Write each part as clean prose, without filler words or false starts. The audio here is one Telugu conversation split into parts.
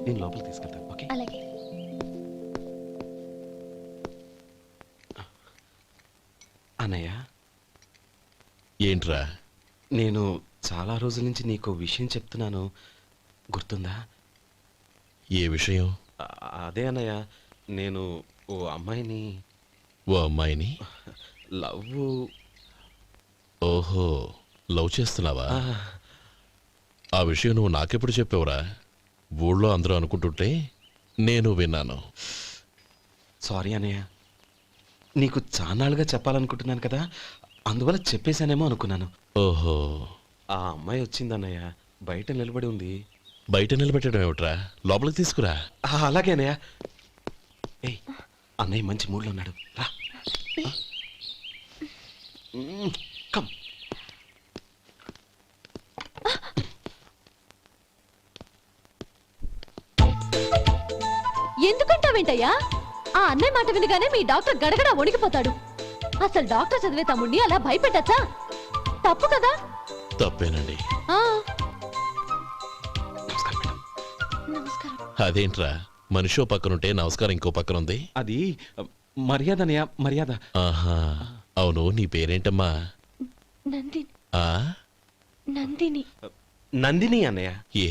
నేను లోపలికి తీసుకెళ్తాను. ఓకే అలాగే. అన్నయ్య, ఏంట్రా? నేను చాలా రోజుల నుంచి నీకు విషయం చెప్తున్నాను, గుర్తుందా? ఏ విషయం? అదే అన్నయ్య, నేను ఓ అమ్మాయిని ఓ అమ్మాయిని లవ్. ఓహో, లవ్ చేస్తున్నావా? ఆ విషయం నువ్వు నాకెప్పుడు చెప్పావురా? ఊళ్ళో అందరూ అనుకుంటుంటే నేను విన్నాను. సారీ అన్నయ్య, నీకు చాన్నాళ్ళుగా చెప్పాలనుకుంటున్నాను కదా, అందువల్ల చెప్పేశానేమో అనుకున్నాను. ఓహో, ఆ అమ్మాయి వచ్చిందన్నయ్య, బయట నిలబడి ఉంది. బయట నిలబెట్టడం ఏమిట్రా? లోపలికి తీసుకురా. అలాగే అన్నయ్య. ఏయ్, అన్నయ్య మంచి మూడ్లో ఉన్నాడు, రా. కమ్. ఎందుకంటావేంటయ్యా? ఆ అన్నయ్య మాట వినగానే మీ డాక్టర్ గడగడ వణికిపోతాడు. అసలు డాక్టర్ చదివే తమ్ముడిని అలా భయపెట్టచ్చా? తప్పు కదా? తప్పేనండి. నమస్కారం మేడం. నమస్కారం. అదేంట్రా, మనిషో పక్కనుంటే నమస్కారం ఇంకో పక్కన ఉంది? అది మర్యాద అన్నయ్య, మర్యాద. ఆహా, అవును, నీ పేరేంటమ్మా? నందిని. ఆ నందిని. నందిని అన్నయ్య. ఏ,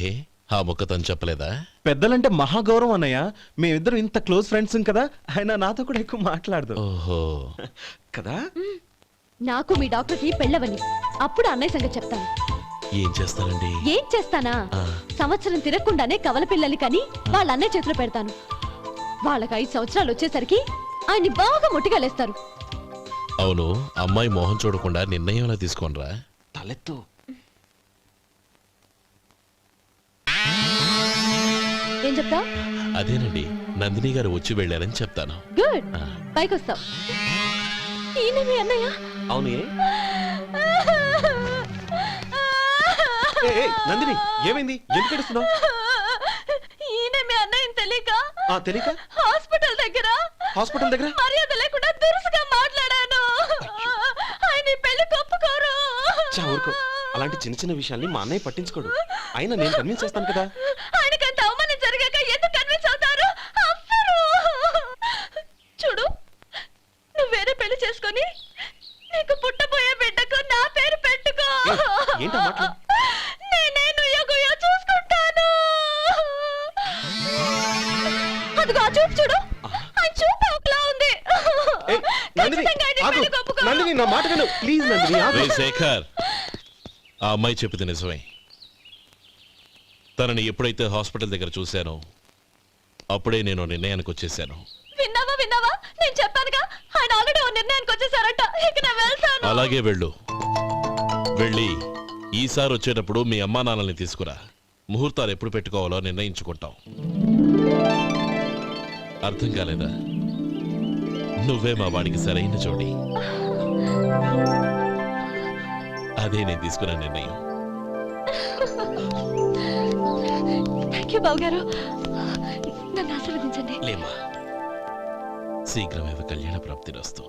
ఆ ముక్క తను చెప్పలేదా? పెద్దలంటే మహాగౌరవం అన్నయ్య, మేమిద్దరం ఇంత క్లోజ్ ఫ్రెండ్స్ కదా, ఆయన నాతో కూడా ఎక్కువ మాట్లాడదు. ఓహో కదా. నాకు మీ డాక్టర్కి పెళ్ళవని, అప్పుడు అన్నయ్య సంగతి చెప్తాను. ఏం చేస్తానండి? ఏం చేస్తానా? సంవత్సరం తిరగకుండానే కవల పిల్లల్ని కని వాళ్ళ అన్నయ్య చేతిలో పెడతాను. వాళ్ళకి 5 సంవత్సరాలు వచ్చేసరికి ఆయన్ని బాగా ముట్టిగలేస్తారు. అవును, అమ్మాయి మోహం చూడకుండా నిర్ణయం ఎలా తీసుకోనరా? తలెత్తు. ఏం చెప్తా? అదేనండి, నందిని గారు వచ్చి వెళ్ళారని చెప్తాను. గుడ్, పైకొస్తావు. ఈయన మీ అన్నయ్య? అవును. నందిని, ఏమైంది? ఎందుకు ఏడుస్తున్నావు? ఈయన మీ అన్నయ్యని తెలియక తెలియక హాస్పిటల్ దగ్గర మర్యాద లేకుండా దురుసుగా మాట్లాడాను. ఆయన ఈ పెళ్లి ఒప్పుకోరు. ఊరుకో, అలాంటి చిన్న చిన్న విషయాల్ని మా అన్నయ్య పట్టించుకోడు. అయినా నేను కన్విన్స్ చేస్తాను కదా. ఆయనకంత అవమానం జరిగాక ఎందుకు కన్విన్స్ అవుతారు? చూడు, నువ్వు వేరే పెళ్లి చేసుకొని నీకు పుట్టబోయే బిడ్డకు నా పేరు పెట్టుకో. ఏంటా మాటలు? నేనే నుయ్యగుయ్య చూసుకుంటాను. అదిగో ఆ చూపు చూడు, ఆ చూపు ఒకలా ఉంది. నందిని, నా మాట విను ప్లీజ్. నందిని. శేఖర్, ఆ అమ్మాయి చెప్పింది నిజమే. తనని ఎప్పుడైతే హాస్పిటల్ దగ్గర చూశానో అప్పుడే నేను నిర్ణయానికి వచ్చేసాను. విన్నావా? నేను చెప్పానుగా, ఆయన ఆల్రెడీ ఓ నిర్ణయానికి వచ్చేసారట. ఇక నేను వెళ్తాను. అలాగే వెళ్ళు. వెళ్ళి ఈసారి వచ్చేటప్పుడు మీ అమ్మా నాన్నల్ని తీసుకురా. ముహూర్తాలు ఎప్పుడు పెట్టుకోవాలో నిర్ణయించుకుంటాం. అర్థం కాలేదా? నువ్వే మా వాడికి సరైన జోడి. అదే నేను తీసుకున్న నిర్ణయం. థ్యాంక్ యూ బావగారు, నన్ను ఆశీర్వదించండి. లేమ్మా, శీఘ్రమేవ కళ్యాణ ప్రాప్తిరస్తు.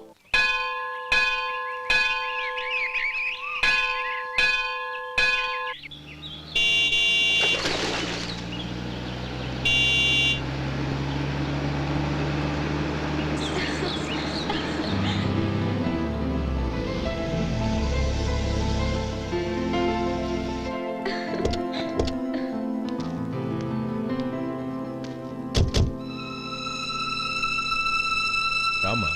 రామా,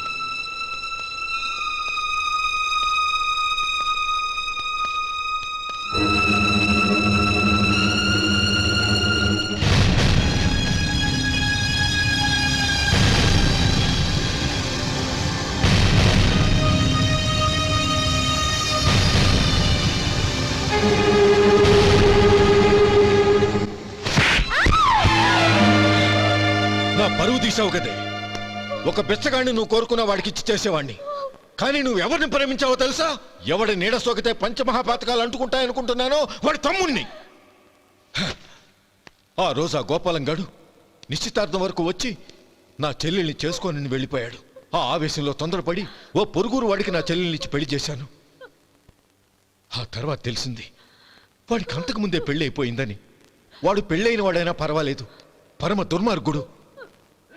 నా పరువు తీసావు కదే. ఒక బిచ్చగాడిని నువ్వు కోరుకున్న వాడికి ఇచ్చి చేసేవాడిని. కానీ నువ్వు ఎవరిని ప్రేమించావో తెలుసా? ఎవడి నీడ సోకితే పంచమహాపాతకాలు అంటుకుంటాయనుకుంటున్నానో వాడి తమ్ముణ్ణి. ఆ రోజు ఆ గోపాలం గడు నిశ్చితార్థం వరకు వచ్చి నా చెల్లెల్ని చేసుకొని వెళ్ళిపోయాడు. ఆ ఆవేశంలో తొందరపడి ఓ పొరుగురు వాడికి నా చెల్లెల్నిచ్చి పెళ్లి చేశాను. ఆ తర్వాత తెలిసింది వాడికి అంతకుముందే పెళ్ళి అయిపోయిందని. వాడు పెళ్ళైన వాడైనా పర్వాలేదు, పరమ దుర్మార్గుడు.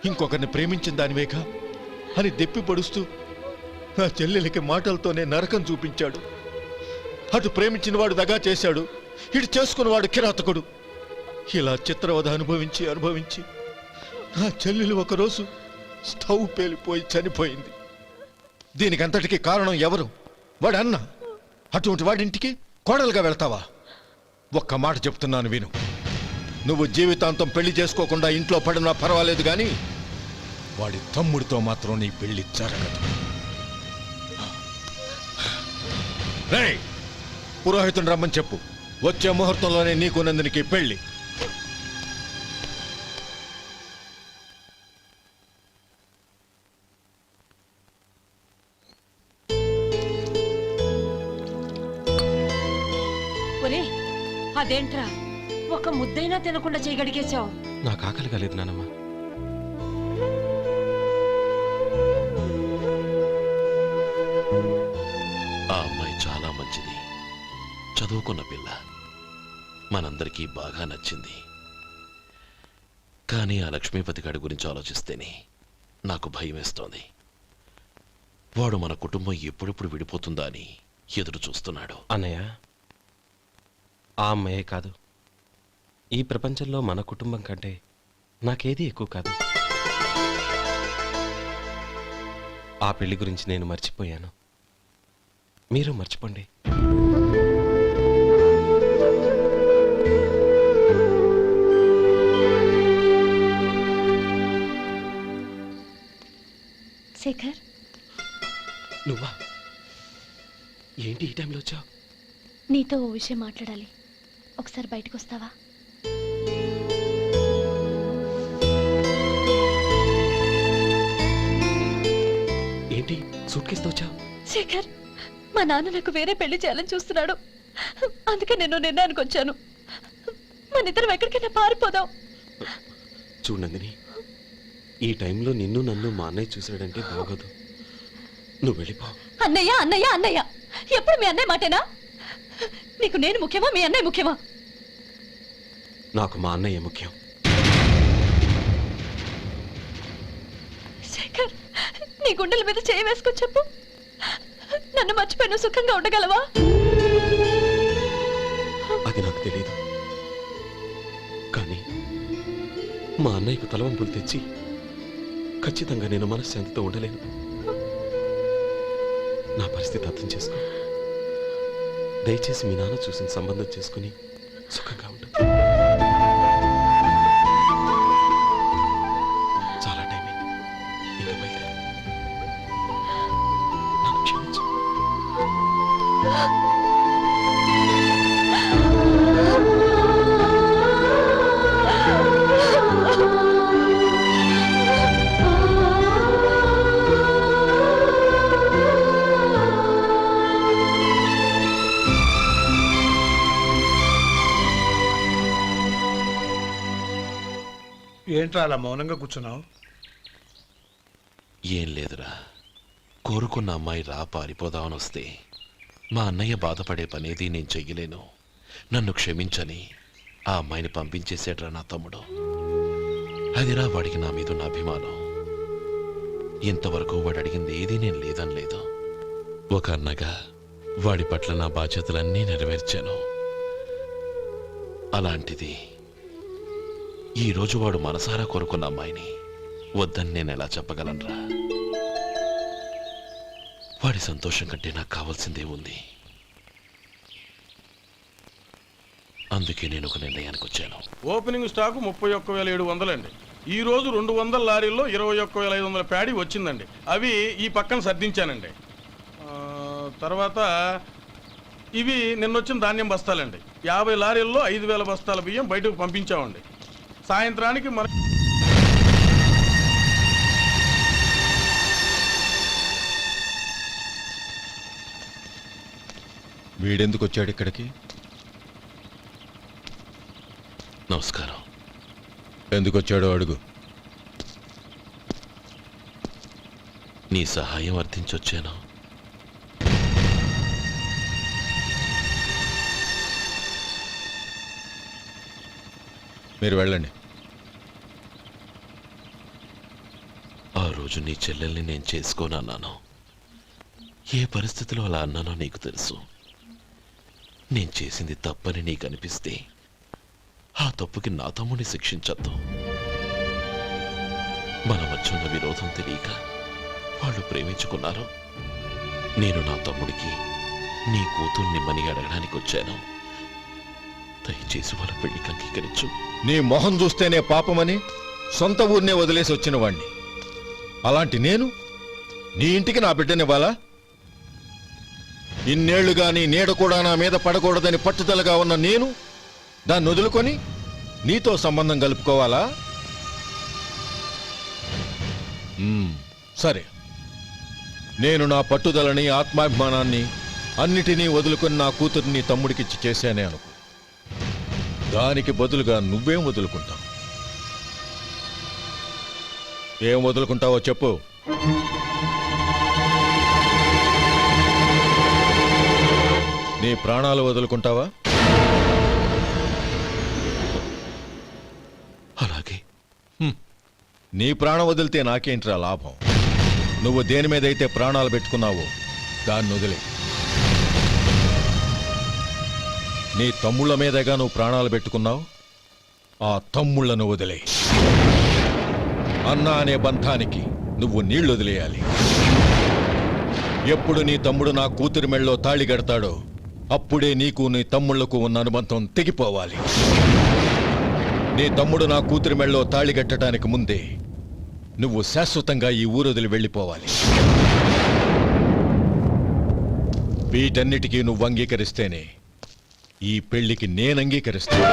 ఇంకొకరిని ప్రేమించిన దానివేగా అని దెప్పి పొడుస్తూ నా చెల్లెలికి మాటలతోనే నరకం చూపించాడు. అటు ప్రేమించిన వాడు దగా చేశాడు, ఇటు చేసుకున్నవాడు కిరాతకుడు. ఇలా చిత్రవధ అనుభవించి అనుభవించి నా చెల్లెలు ఒకరోజు స్టవ్ పేలిపోయి చనిపోయింది. దీనికంతటికి కారణం ఎవరు? వాడు అన్న. అటువంటి వాడింటికి కోడలుగా వెళ్తావా? ఒక్క మాట చెప్తున్నాను విను. నువ్వు జీవితాంతం పెళ్లి చేసుకోకుండా ఇంట్లో పడినా పర్వాలేదు కానీ వాడి తమ్ముడితో మాత్రం నీ పెళ్లి జరగదు. రేయ్, పురోహితుని రమ్మని చెప్పు. వచ్చే ముహూర్తంలోనే నీకు నందినికి పెళ్లి. ఒరే, అదేంట్రా ఒక ముద్దైనా తినకుండా చేయగడిగేశావు? నాకు ఆకలి కాలేదు నానమ్మ. ఆ అమ్మాయి చాలా మంచిది, చదువుకున్న పిల్ల, మనందరికీ బాగా నచ్చింది. కానీ ఆ లక్ష్మీపతి గారి గురించి ఆలోచిస్తేనే నాకు భయం వేస్తోంది. వాడు మన కుటుంబం ఎప్పుడెప్పుడు విడిపోతుందా అని ఎదురు చూస్తున్నాడు. అన్నయ్య, ఆ అమ్మాయే కాదు, ఈ ప్రపంచంలో మన కుటుంబం కంటే నాకేది ఎక్కువ కాదు. ఆ పెళ్లి గురించి నేను మర్చిపోయాను, మీరు మర్చిపోండి. శేఖర్, నువ్వా? ఏంటి ఈ టైంలో వచ్చావు? నీతో ఓ విషయం మాట్లాడాలి. ఒకసారి బయటకు వస్తావా? ఏంటి సూట్ కేసుతో వచ్చావు? శేఖర్, మా నాన్న నాకు వేరే పెళ్లి చేయాలని చూస్తున్నాడు. అందుకే నేను నిర్ణయానికి వచ్చాను. మన ఇద్దరం ఎక్కడికైనా పారిపోదాం. చూడు నందిని, ఈ టైంలో నిన్ను నన్ను మా అన్నయ్య చూసాడంటే బాగోదు. నువ్వు వెళ్ళిపో. అన్నయ్య అన్నయ్య అన్నయ్య, ఎప్పుడు మీ అన్నయ్య మాటేనా? నీకు నేను ముఖ్యమా, మీ అన్నయ్య ముఖ్యమా? నాకు మా అన్నయ్య ముఖ్యం. శేఖర్, నీ గుండెల మీద చేయి వేసుకొని చెప్పు, నన్ను మర్చిపోయిన సుఖంగా ఉండగలవా? అది నాకు తెలియదు, కానీ మా అన్నయ్యకు తలవంపులు తెచ్చి ఖచ్చితంగా నేను మనశ్శాంతితో ఉండలేను. నా పరిస్థితి అర్థం చేసుకో. దయచేసి మీ నాన్న చూసిన సంబంధం చేసుకుని సుఖంగా ఉంటుంది. చాలా టైం అయింది, ఇంకా బయలుదేరు. నన్ను క్షమించు. ఏంట్రా అలా మౌనంగా కూర్చున్నావు? ఏం లేదురా, కోరుకున్న అమ్మాయి రా పారిపోదామని వస్తే మా అన్నయ్య బాధపడే పనేది నేను చెయ్యలేను. నన్ను క్షమించని ఆ అమ్మాయిని పంపించేసాడ్రా నా తమ్ముడు. అదిరా వాడికి నా మీద ఉన్న అభిమానం. ఇంతవరకు వాడు అడిగింది ఏదీ నేను లేదని లేదు. ఒక అన్నగా వాడి పట్ల నా బాధ్యతలన్నీ నెరవేర్చాను. అలాంటిది ఈరోజు వాడు మనసారా కోరుకున్న అమ్మాయిని వద్దని నేను ఎలా చెప్పగలనురా? వాడి సంతోషం కంటే నాకు కావాల్సిందే ఉంది. అందుకే నేను ఒక నిర్ణయానికి వచ్చాను. ఓపెనింగ్ స్టాకు 31,700 అండి. ఈ రోజు 200 లారీల్లో 21,500 ప్యాడీ వచ్చిందండి. అవి ఈ పక్కన సర్దించానండి. తర్వాత ఇవి నిన్నొచ్చిన ధాన్యం బస్తాలండి. 50 లారీల్లో 5,000 బస్తాల బియ్యం బయటకు పంపించామండి. సాయంత్రానికి మన వీడెందుకు వచ్చాడు ఇక్కడికి? నమస్కారం. ఎందుకు వచ్చాడో అడుగు. నీ సహాయం అర్థించొచ్చాను. మీరు వెళ్ళండి. రోజు నీ చెల్లెల్ని నేను చేసుకోనన్నాను. ఏ పరిస్థితిలో అలా అన్నానో నీకు తెలుసు. నేను చేసింది తప్పని నీకు అనిపిస్తే ఆ తప్పుకి నా తమ్ముడిని శిక్షించద్దు. మన మధ్య ఉన్న విరోధం తెలియక వాళ్ళు ప్రేమించుకున్నారు. నేను నా తమ్ముడికి నీ కూతుర్నిమ్మని అడగడానికి వచ్చాను. దయచేసి వాళ్ళ పెళ్లికి అంగీకరించు. నీ మొహం చూస్తేనే పాపమని సొంత ఊరినే వదిలేసి వచ్చిన వాణ్ణి. అలాంటి నేను నీ ఇంటికి నా బిడ్డనివ్వాలా? ఇన్నేళ్లుగా నీ నీడ కూడా నా మీద పడకూడదని పట్టుదలగా ఉన్న నేను దాన్ని వదులుకొని నీతో సంబంధం కలుపుకోవాలా? సరే, నేను నా పట్టుదలని ఆత్మాభిమానాన్ని అన్నిటినీ వదులుకొని నా కూతుర్ని తమ్ముడికిచ్చి చేశానే అనుకో. దానికి బదులుగా నువ్వేం వదులుకుంటావు? ఏం వదులుకుంటావో చెప్పు. నీ ప్రాణాలు వదులుకుంటావా? అలాగే. నీ ప్రాణం వదిలితే నాకేంట్రా లాభం? నువ్వు దేని మీదైతే ప్రాణాలు పెట్టుకున్నావో దాన్ని వదిలే. నీ తమ్ముళ్ళ మీదగా నువ్వు ప్రాణాలు పెట్టుకున్నావు, ఆ తమ్ముళ్లను వదిలే. అన్న అనే బంధానికి నువ్వు నీళ్లు వదిలేయాలి. ఎప్పుడు నీ తమ్ముడు నా కూతురి మెళ్ళలో తాళి కడతాడో అప్పుడే నీకు నీ తమ్ముళ్లకు ఉన్న అనుబంధం తెగిపోవాలి. నీ తమ్ముడు నా కూతురి మెళ్ళలో తాళి కట్టడానికి ముందే నువ్వు శాశ్వతంగా ఈ ఊరొదిలి వెళ్ళిపోవాలి. వీటన్నిటికీ నువ్వు అంగీకరిస్తేనే ఈ పెళ్లికి నేను అంగీకరిస్తాను.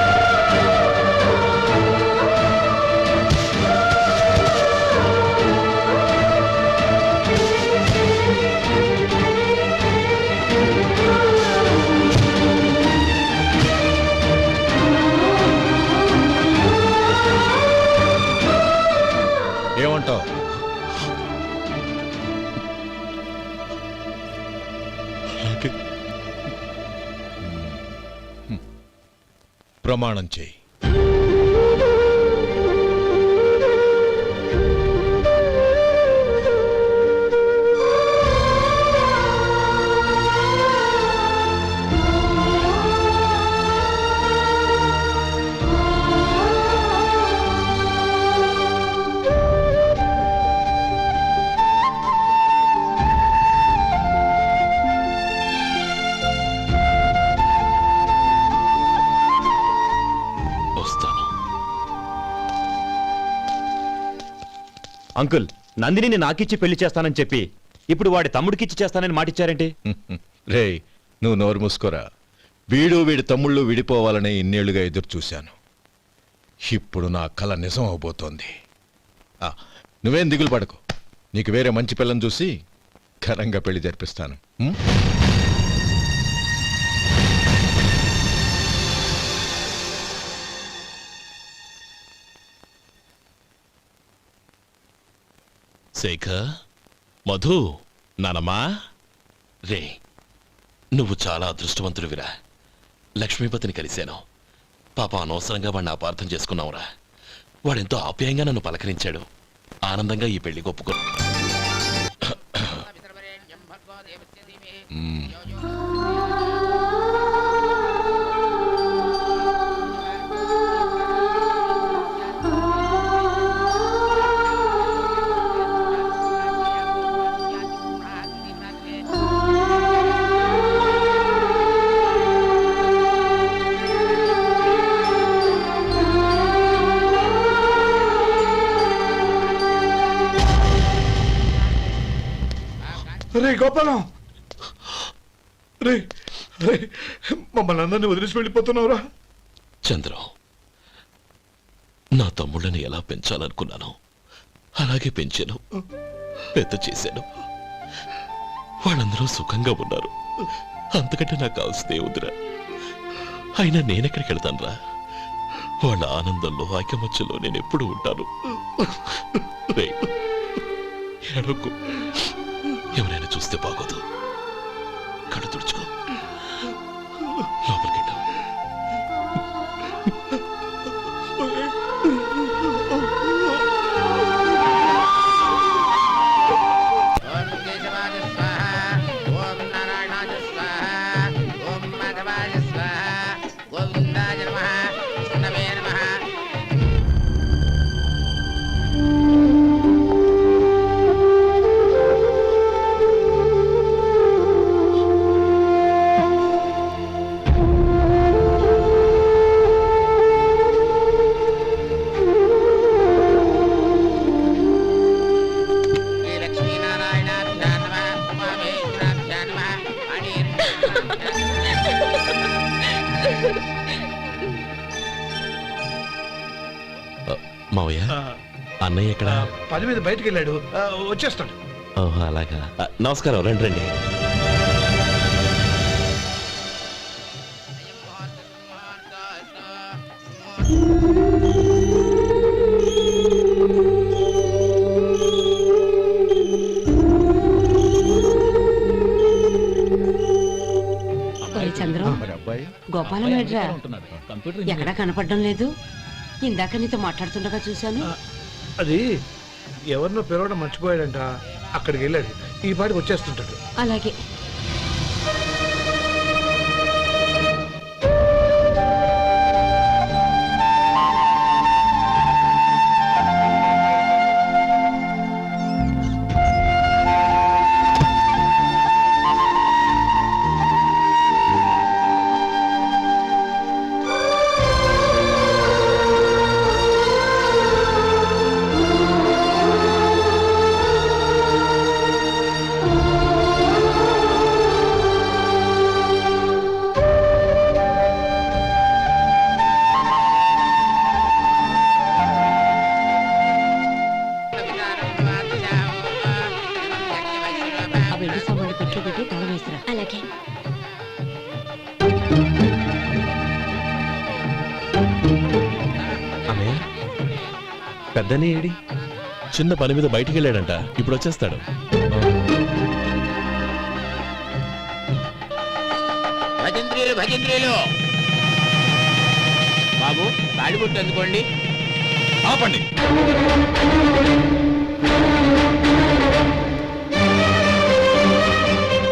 ఏమంటావు? ప్రమాణం చేయి. అంకుల్, నందిని నాకిచ్చి పెళ్లి చేస్తానని చెప్పి ఇప్పుడు వాడి తమ్ముడికిచ్చి చేస్తానని మాటిచ్చారేంటి? రే, నువ్వు నోరు మూసుకోరా. వీడి తమ్ముళ్ళు విడిపోవాలనే ఇన్నేళ్లుగా ఎదురు చూశాను. ఇప్పుడు నా కల నిజం అవబోతోంది. నువ్వేం దిగులు పడకు. నీకు వేరే మంచి పిల్లని చూసి ఘనంగా పెళ్లి జరిపిస్తాను. శేఖర్, మధు, నానమ్మా, రే, నువ్వు చాలా అదృష్టవంతుడివిరా. లక్ష్మీపతిని కలిశాను. పాప అనవసరంగా వాడిని అపార్థం చేసుకున్నావురా. వాడెంతో ఆప్యాయంగా నన్ను పలకరించాడు. ఆనందంగా ఈ పెళ్లి ఒప్పుకో. రే గోపాలం, రే రే, మమ్మల్ని అందరినీ వదిలేసి వెళ్ళిపోతున్నావురా? చంద్రం, నా తమ్ముళ్ళని ఎలా పెంచాలనుకున్నాను అలాగే పెంచాను, పెద్ద చేశాను. వాళ్ళందరూ సుఖంగా ఉన్నారు. అంతకంటే నాకు కావాల్సిందే వద్దురా. అయినా నేనెక్కడికి వెళ్తానురా? వాళ్ళ ఆనందంలో ఐకమత్యంలో నేను ఎప్పుడు ఉంటాను. ఎడకు, ఎవరైనా చూస్తే బాగోదు. కళ్ళు తుడుచుకో, లోపలికి వెళ్ళు. మావయ్య అన్నయ్య ఎక్కడ పని మీద బయటికి వెళ్ళాడు వచ్చేస్తాడు. ఓహో అలాగా నమస్కారం రండి రండి. ఒరే చంద్రం, గోపాలం ఏడ్రా ఎక్కడా కనపడడం లేదు. ఇందాక నీతో మాట్లాడుతుండగా చూశాను. అది ఎవరినో పిలవడం మర్చిపోయాడంట, అక్కడికి వెళ్ళాడు. ఈ పాటికి వచ్చేస్తుంటాడు. అలాగే ఆ వెండి సామాన్లు పెట్టి పెట్టి తాళం వేసిరా. అలాగే. అన్నయ్య పెద్దనే ఏడి? చిన్న పని మీద బయటికి వెళ్ళాడంట, ఇప్పుడు వచ్చేస్తాడు. భజంత్రీలు భజంత్రీలు బాబు తాడిబొట్టు అందుకోండి. ఆపండి.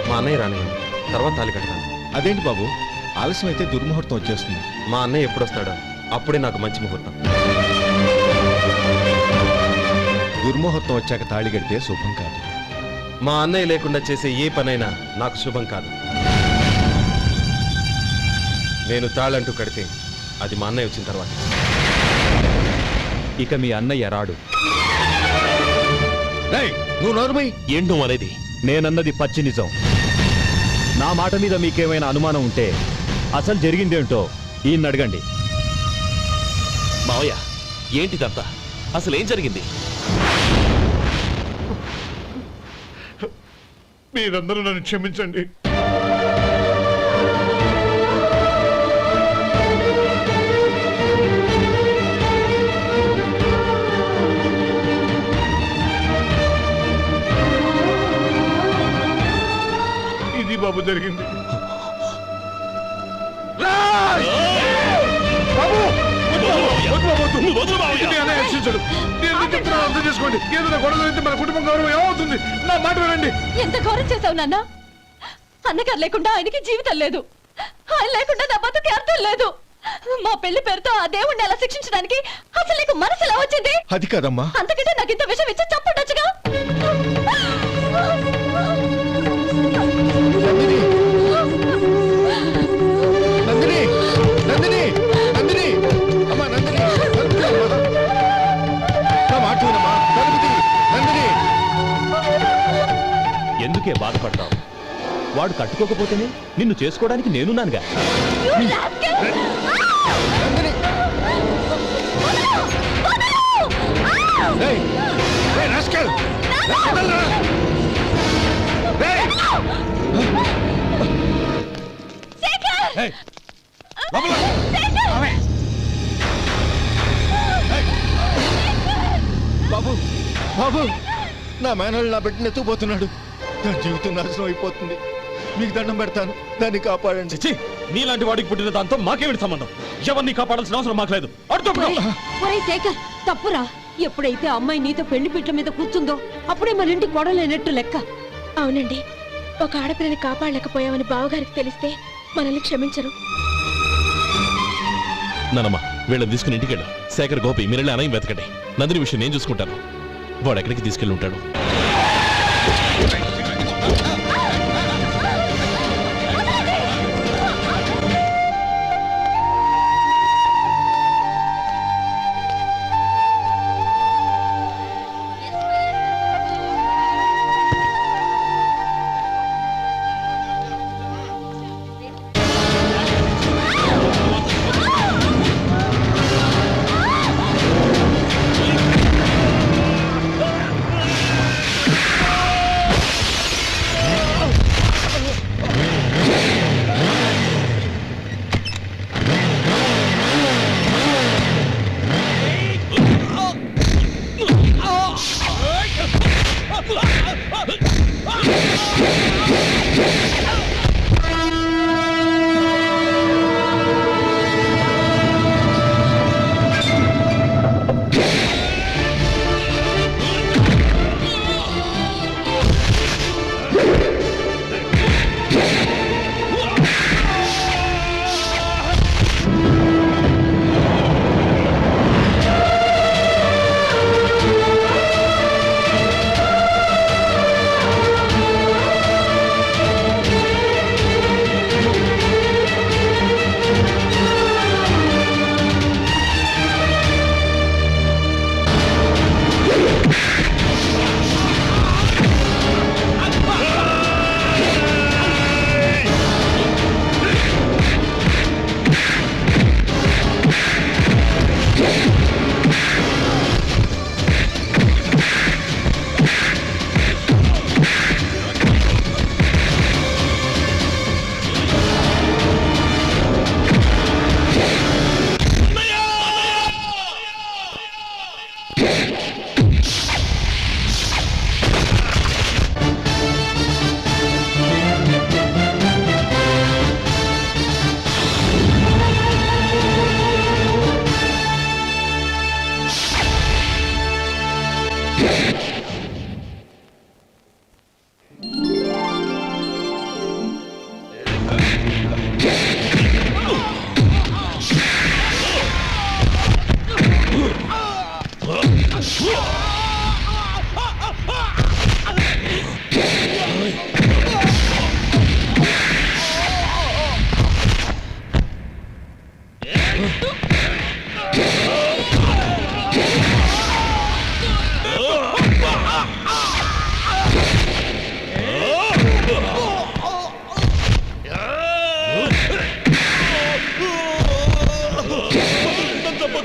మా అన్నయ్య రానివ్వండి, తర్వాత తాళి కడతాను. అదేంటి బాబు, ఆలస్యం అయితే దుర్ముహూర్తం వచ్చేస్తుంది. మా అన్నయ్య ఎప్పుడు వస్తాడో అప్పుడే నాకు మంచి ముహూర్తం. దుర్ముహూర్తం వచ్చాక తాళి కడితే శుభం కాదు. మా అన్నయ్య లేకుండా చేసే ఏ పనైనా నాకు శుభం కాదు. నేను తాళంటూ కడితే అది మా అన్నయ్య వచ్చిన తర్వాత. ఇక మీ అన్నయ్య రాడు. రేయ్, నువ్వు నోరుమై. ఏంటో అనేది నేనన్నది పచ్చి నిజం. నా మాట మీద మీకేమైనా అనుమానం ఉంటే అసలు జరిగిందేంటో ఈయన్ని అడగండి. మావయ్య ఏంటిదంతా, అసలు ఏం జరిగింది? మీరందరూ నన్ను క్షమించండి. ఇది బాబు జరిగింది. బాబు! వద్దు బాబు! వద్దు బాబు! వద్దు! ఇది అన్నయ్య రక్షించడు. నేను ఎందుకు చెప్తున్నానో అర్థం చేసుకోండి. ఏదైనా గొడవ అయితే మన కుటుంబం గౌరవం ఏమవుతుంది? నా మాట వినండి. ఎంత ఘోరం చేసావు నాన్న. అన్నగారు లేకుండా ఆయనకి జీవితం లేదు, ఆయన లేకుండా నా బతుకి అర్థం లేదు. మా పెళ్లి పేరుతో ఆ దేవుణ్ణి అలా శిక్షించడానికి అసలు నీకు మనసు ఎలా వచ్చింది? అది కాదమ్మా. అంతకంటే నాకు ఇంత విషయం ఇచ్చి చంపుండొచ్చుగా. నందిని, నందిని, నందిని, అమ్మా నందిని, తలుపు తీ అమ్మా. నా మాట వినమ్మా, తలుపు తీ, నందిని. ఎందుకే బాధపడతావు? వాడు కట్టుకోకపోతేనే నిన్ను చేసుకోవడానికి నేనున్నానుగా. నందిని. రేయ్, రేయ్ రాస్కెల్, వదలరా. రేయ్. రేయ్, లోపల. రేయ్. బాబు, బాబు, నా మేనల్ని నా బిడ్డను ఎత్తుకుపోతున్నాడు. నా జీవితం నాశనం అయిపోతుంది. మీకు దండం పెడతాను, దాన్ని కాపాడండి. చిచ్చి, నీలాంటి వాడికి పుట్టిన దాంతో మాకేమిటి సంబంధం? ఎవరిని కాపాడాల్సిన అవసరం మాకు లేదు. ఒరేయ్ శేఖర్, తప్పురా. ఎప్పుడైతే అమ్మాయి నీతో పెళ్లి పీటల మీద కూర్చుందో అప్పుడే మన ఇంటి గొడవలేనట్టు లెక్క. అవునండి, ఒక ఆడపిల్లని కాపాడలేకపోయామని బావగారికి తెలిస్తే మనల్ని క్షమించరు. నానమ్మ వీళ్ళని తీసుకుని ఇంటికి వెళ్ళు. శేఖర్, గోపి మీరెళ్ళి అన్నయ్య వెతకండి. నందిని విషయం నేను చూసుకుంటాను. వాడు ఎక్కడికి తీసుకెళ్ళి ఉంటాడు.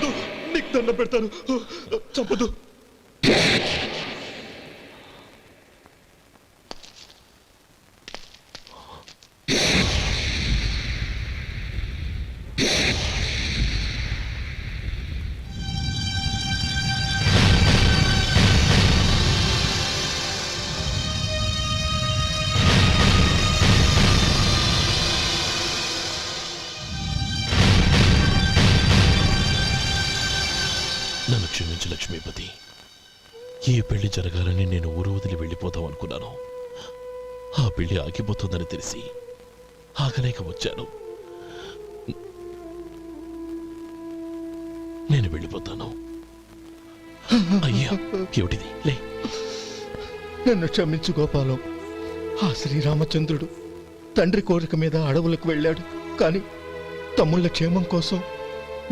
చంపదు, నీకు దండం పెడతాను, చంపదు. నన్ను క్షమించు లక్ష్మీపతి. ఈ పెళ్లి జరగాలని నేను ఊరు వదిలి వెళ్ళిపోతాం అనుకున్నాను. ఆ పెళ్లి ఆగిపోతుందని తెలిసి ఆగలేక వచ్చాను. నేను వెళ్ళిపోతాను. అయ్యా, ఏమిటిది? లే. నన్ను క్షమించు గోపాలం. ఆ శ్రీరామచంద్రుడు తండ్రి కోరిక మీద అడవులకు వెళ్ళాడు, కానీ తమ్ముళ్ళ క్షేమం కోసం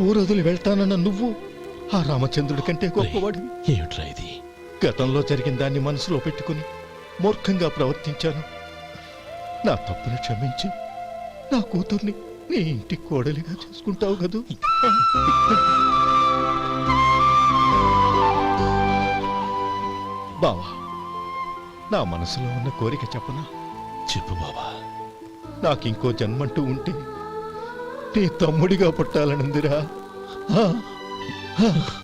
ఊరొదిలి వెళ్తానన్న నువ్వు ఆ రామచంద్రుడి కంటే గొప్పవాడివి. ఏమిట్రా ఇది? గతంలో జరిగిన దాన్ని మనసులో పెట్టుకుని మూర్ఖంగా ప్రవర్తించాను. నా తప్పును క్షమించి నా కూతుర్ని నీ ఇంటి కోడలిగా చేసుకుంటావు కదూ. బావా, నా మనసులో ఉన్న కోరిక చెప్పనా? చెప్పు బావా. నాకింకో జన్మంటూ ఉంటే నీ తమ్ముడిగా పుట్టాలనుందిరా.